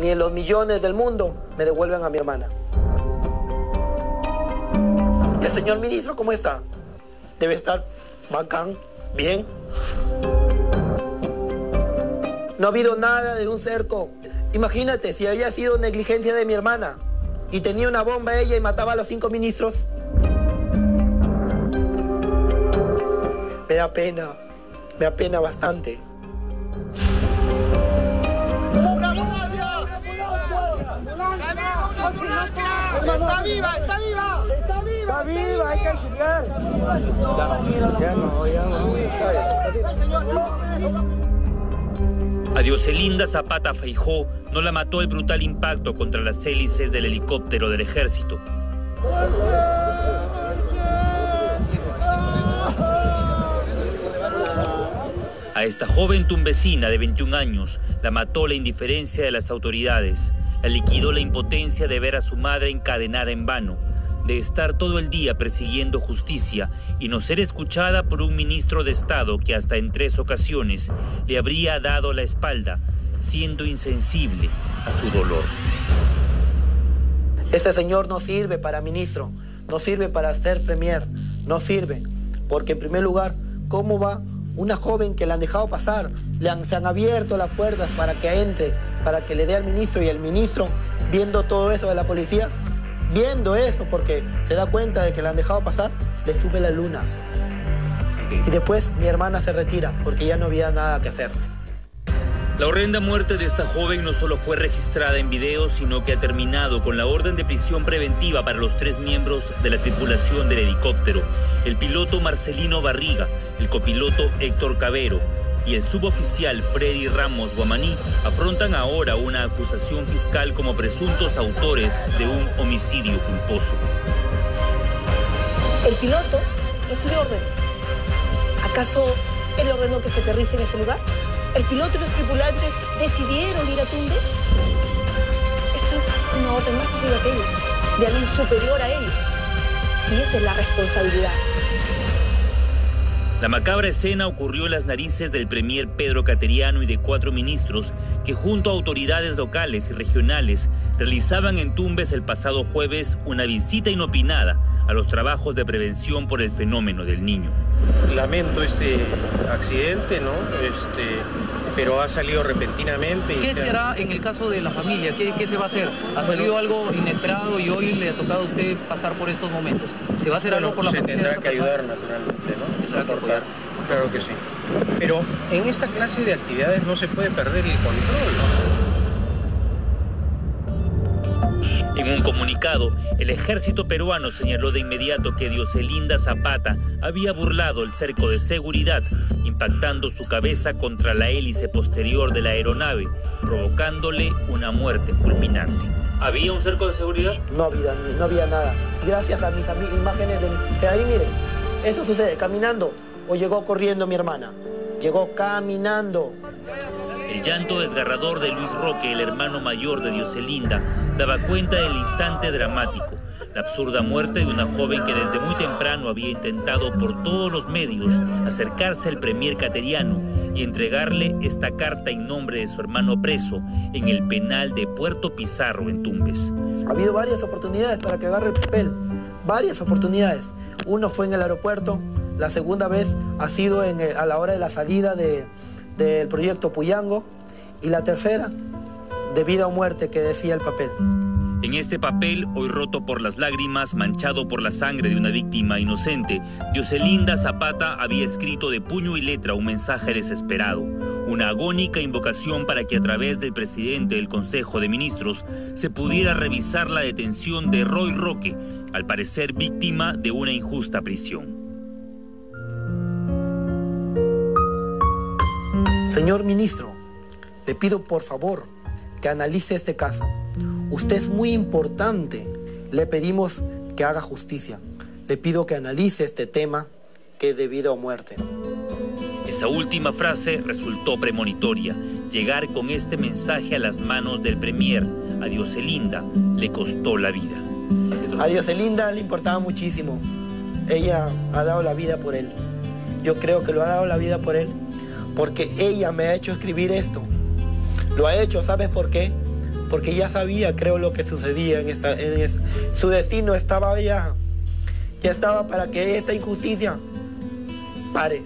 ni en los millones del mundo me devuelven a mi hermana. ¿Y el señor ministro cómo está? Debe estar bacán, bien. No ha habido nada de un cerco. Imagínate, si había sido negligencia de mi hermana y tenía una bomba ella y mataba a los 5 ministros. Me da pena bastante. ¡Está viva, está viva! ¡Está viva! ¡Está viva! ¡Hay que auxiliar! A Dioselinda Zapata Feijó no la mató el brutal impacto contra las hélices del helicóptero del ejército. A esta joven tumbesina de 21 años la mató la indiferencia de las autoridades, la liquidó la impotencia de ver a su madre encadenada en vano, de estar todo el día persiguiendo justicia y no ser escuchada por un ministro de Estado que hasta en 3 ocasiones le habría dado la espalda, siendo insensible a su dolor. Este señor no sirve para ministro, no sirve para ser premier, no sirve, porque en primer lugar, ¿cómo va una joven que le han dejado pasar? Se han abierto las puertas para que entre, para que le dé al ministro, y el ministro, viendo todo eso de la policía, viendo eso porque se da cuenta de que le han dejado pasar, le sube la luna. Y después mi hermana se retira porque ya no había nada que hacer. La horrenda muerte de esta joven no solo fue registrada en video, sino que ha terminado con la orden de prisión preventiva para los 3 miembros de la tripulación del helicóptero: el piloto Marcelino Barriga, el copiloto Héctor Cabero y el suboficial Freddy Ramos Guamaní afrontan ahora una acusación fiscal como presuntos autores de un homicidio culposo. El piloto recibe órdenes. ¿Acaso él ordenó que se aterrice en ese lugar? ¿El piloto y los tripulantes decidieron ir a Tumbes? Esto es una orden más arriba que ellos, de alguien superior a ellos. Y esa es la responsabilidad. La macabra escena ocurrió en las narices del premier Pedro Cateriano y de 4 ministros que junto a autoridades locales y regionales realizaban en Tumbes el pasado jueves una visita inopinada a los trabajos de prevención por el fenómeno del niño. Lamento este accidente, ¿no? Pero ha salido repentinamente. ¿Qué será en el caso de la familia? ¿Qué se va a hacer? ¿Ha salido algo inesperado y hoy le ha tocado a usted pasar por estos momentos? ¿Se va a hacer algo por la familia? Se tendrá que ayudar naturalmente, ¿no? Soportar, claro que sí. Pero en esta clase de actividades no se puede perder el control. En un comunicado, el ejército peruano señaló de inmediato que Dioselinda Zapata había burlado el cerco de seguridad, impactando su cabeza contra la hélice posterior de la aeronave, provocándole una muerte fulminante. ¿Había un cerco de seguridad? No había nada. Y gracias a mis imágenes de ahí, miren, eso sucede caminando o llegó corriendo mi hermana. Llegó caminando. El llanto desgarrador de Luis Roque, el hermano mayor de Dioselinda, daba cuenta del instante dramático, la absurda muerte de una joven que desde muy temprano había intentado por todos los medios acercarse al premier Cateriano y entregarle esta carta en nombre de su hermano preso en el penal de Puerto Pizarro, en Tumbes. Ha habido varias oportunidades para que agarre el papel, varias oportunidades. Uno fue en el aeropuerto, la segunda vez ha sido a la hora de la salida del proyecto Puyango, y la tercera, de vida o muerte, que decía el papel. En este papel, hoy roto por las lágrimas, manchado por la sangre de una víctima inocente, Dioselinda Zapata había escrito de puño y letra un mensaje desesperado, una agónica invocación para que a través del presidente del Consejo de Ministros se pudiera revisar la detención de Roy Roque, al parecer víctima de una injusta prisión. Señor ministro, le pido por favor que analice este caso. Usted es muy importante. Le pedimos que haga justicia. Le pido que analice este tema, que es de vida o muerte. Esa última frase resultó premonitoria. Llegar con este mensaje a las manos del premier, a Dioselinda, le costó la vida. A Dioselinda le importaba muchísimo. Ella ha dado la vida por él. Yo creo que lo ha dado la vida por él, porque ella me ha hecho escribir esto. Lo ha hecho, ¿sabes por qué? porque ya sabía, creo, lo que sucedía su destino estaba ya estaba para que esta injusticia pare.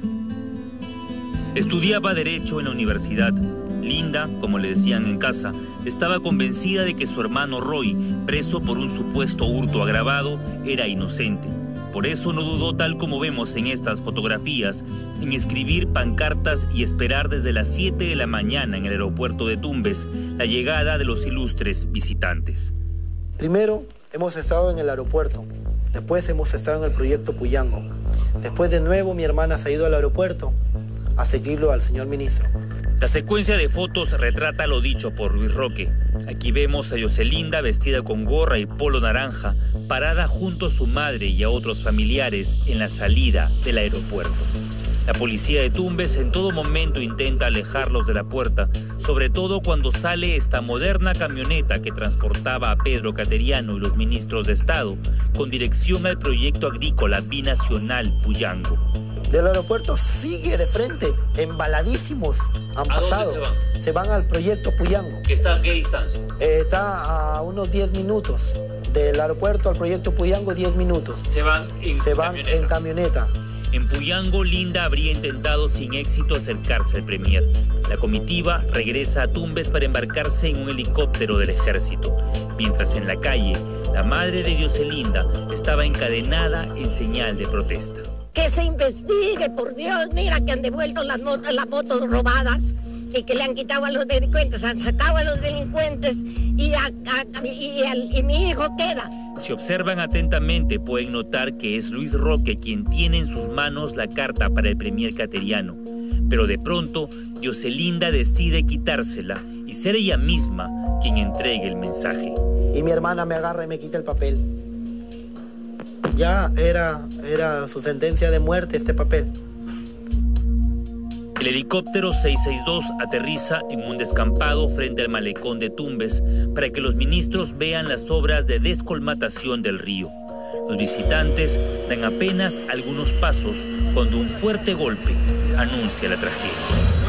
Estudiaba Derecho en la universidad. Linda, como le decían en casa, estaba convencida de que su hermano Roy, preso por un supuesto hurto agravado, era inocente. Por eso no dudó, tal como vemos en estas fotografías, en escribir pancartas y esperar desde las 7 de la mañana en el aeropuerto de Tumbes la llegada de los ilustres visitantes. Primero hemos estado en el aeropuerto, después hemos estado en el proyecto Puyango. Después de nuevo mi hermana se ha ido al aeropuerto a seguirlo al señor ministro. La secuencia de fotos retrata lo dicho por Luis Roque. Aquí vemos a Yoselinda vestida con gorra y polo naranja, parada junto a su madre y a otros familiares en la salida del aeropuerto. La policía de Tumbes en todo momento intenta alejarlos de la puerta, sobre todo cuando sale esta moderna camioneta que transportaba a Pedro Cateriano y los ministros de Estado, con dirección al proyecto agrícola binacional Puyango. Del aeropuerto sigue de frente, embaladísimos han pasado. ¿A dónde se van? Se van al proyecto Puyango. ¿Que está a qué distancia? Está a unos 10 minutos. Del aeropuerto al proyecto Puyango, 10 minutos. Se van en camioneta. En Puyango, Linda habría intentado sin éxito acercarse al premier. La comitiva regresa a Tumbes para embarcarse en un helicóptero del ejército. Mientras en la calle, la madre de Yoselinda estaba encadenada en señal de protesta. Que se investigue, por Dios, mira que han devuelto las motos robadas y que le han quitado a los delincuentes, han sacado a los delincuentes y mi hijo queda. Si observan atentamente pueden notar que es Luis Roque quien tiene en sus manos la carta para el premier Cateriano. Pero de pronto, Yoselinda decide quitársela y ser ella misma quien entregue el mensaje. Y mi hermana me agarra y me quita el papel. Ya era su sentencia de muerte este papel. El helicóptero 662 aterriza en un descampado frente al malecón de Tumbes para que los ministros vean las obras de descolmatación del río. Los visitantes dan apenas algunos pasos cuando un fuerte golpe anuncia la tragedia.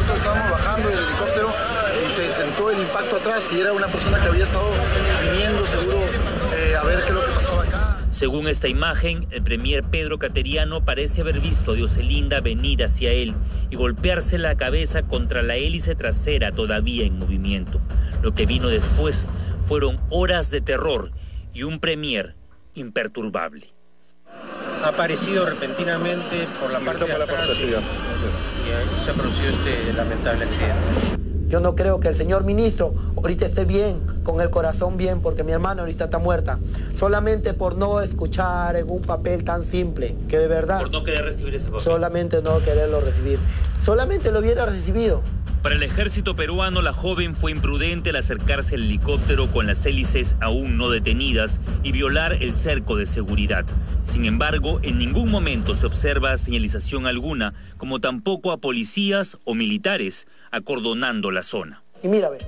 Nosotros estábamos bajando del helicóptero y se sentó el impacto atrás y era una persona que había estado viniendo seguro a ver qué es lo que pasaba acá. Según esta imagen, el premier Pedro Cateriano parece haber visto a Yoselinda venir hacia él y golpearse la cabeza contra la hélice trasera todavía en movimiento. Lo que vino después fueron horas de terror y un premier imperturbable. Ha aparecido repentinamente por la parte de atrás y se ha producido este lamentable accidente. Yo no creo que el señor ministro ahorita esté bien, con el corazón bien, porque mi hermana ahorita está muerta. Solamente por no escuchar en un papel tan simple, que de verdad... Por no querer recibir ese papel. Solamente no quererlo recibir. Solamente lo hubiera recibido. Para el ejército peruano, la joven fue imprudente al acercarse al helicóptero con las hélices aún no detenidas y violar el cerco de seguridad. Sin embargo, en ningún momento se observa señalización alguna, como tampoco a policías o militares acordonando la zona. Y mira, ve,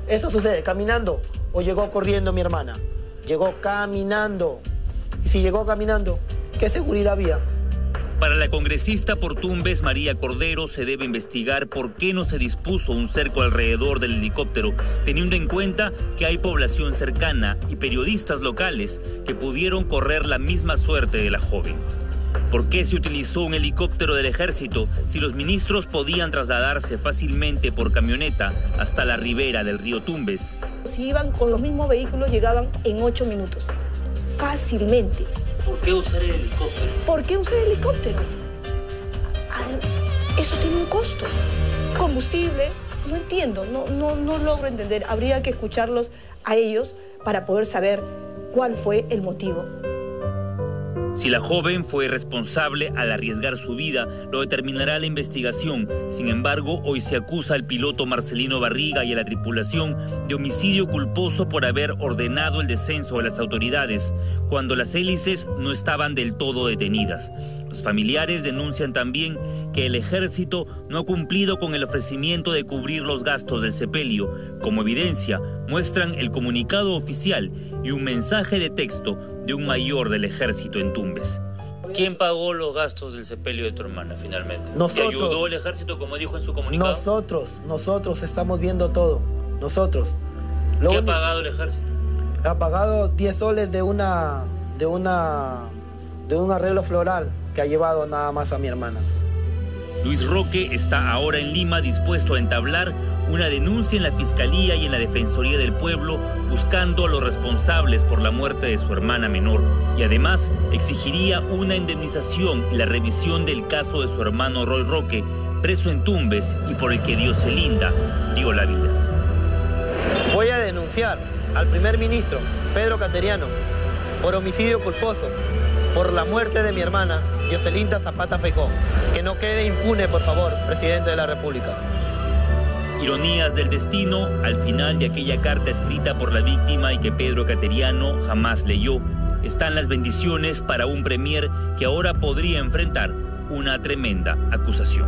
eso sucede caminando o llegó corriendo mi hermana. Llegó caminando. Y si llegó caminando, ¿qué seguridad había? Para la congresista por Tumbes, María Cordero, se debe investigar por qué no se dispuso un cerco alrededor del helicóptero, teniendo en cuenta que hay población cercana y periodistas locales que pudieron correr la misma suerte de la joven. ¿Por qué se utilizó un helicóptero del ejército si los ministros podían trasladarse fácilmente por camioneta hasta la ribera del río Tumbes? Si iban con los mismos vehículos, llegaban en 8 minutos. Fácilmente. ¿Por qué usar el helicóptero? ¿Por qué usar el helicóptero? Eso tiene un costo. Combustible, no entiendo, no logro entender. Habría que escucharlos a ellos para poder saber cuál fue el motivo. Si la joven fue responsable al arriesgar su vida, lo determinará la investigación. Sin embargo, hoy se acusa al piloto Marcelino Barriga y a la tripulación de homicidio culposo por haber ordenado el descenso de las autoridades, cuando las hélices no estaban del todo detenidas. Los familiares denuncian también que el ejército no ha cumplido con el ofrecimiento de cubrir los gastos del sepelio. Como evidencia, muestran el comunicado oficial y un mensaje de texto de un mayor del ejército en Tumbes. ¿Quién pagó los gastos del sepelio de tu hermana finalmente? Nosotros. ¿Te ayudó el ejército, como dijo en su comunicado? Nosotros estamos viendo todo. Nosotros. ¿Qué ha pagado el ejército? Ha pagado 10 soles de un arreglo floral que ha llevado nada más a mi hermana. Luis Roque está ahora en Lima dispuesto a entablar una denuncia en la Fiscalía y en la Defensoría del Pueblo buscando a los responsables por la muerte de su hermana menor y además exigiría una indemnización y la revisión del caso de su hermano Roy Roque, preso en Tumbes y por el que Dioselinda dio la vida. Voy a denunciar al primer ministro, Pedro Cateriano, por homicidio culposo, por la muerte de mi hermana, Dioselinda Zapata Feijó. Que no quede impune, por favor, presidente de la República. Ironías del destino, al final de aquella carta escrita por la víctima y que Pedro Cateriano jamás leyó, están las bendiciones para un premier que ahora podría enfrentar una tremenda acusación.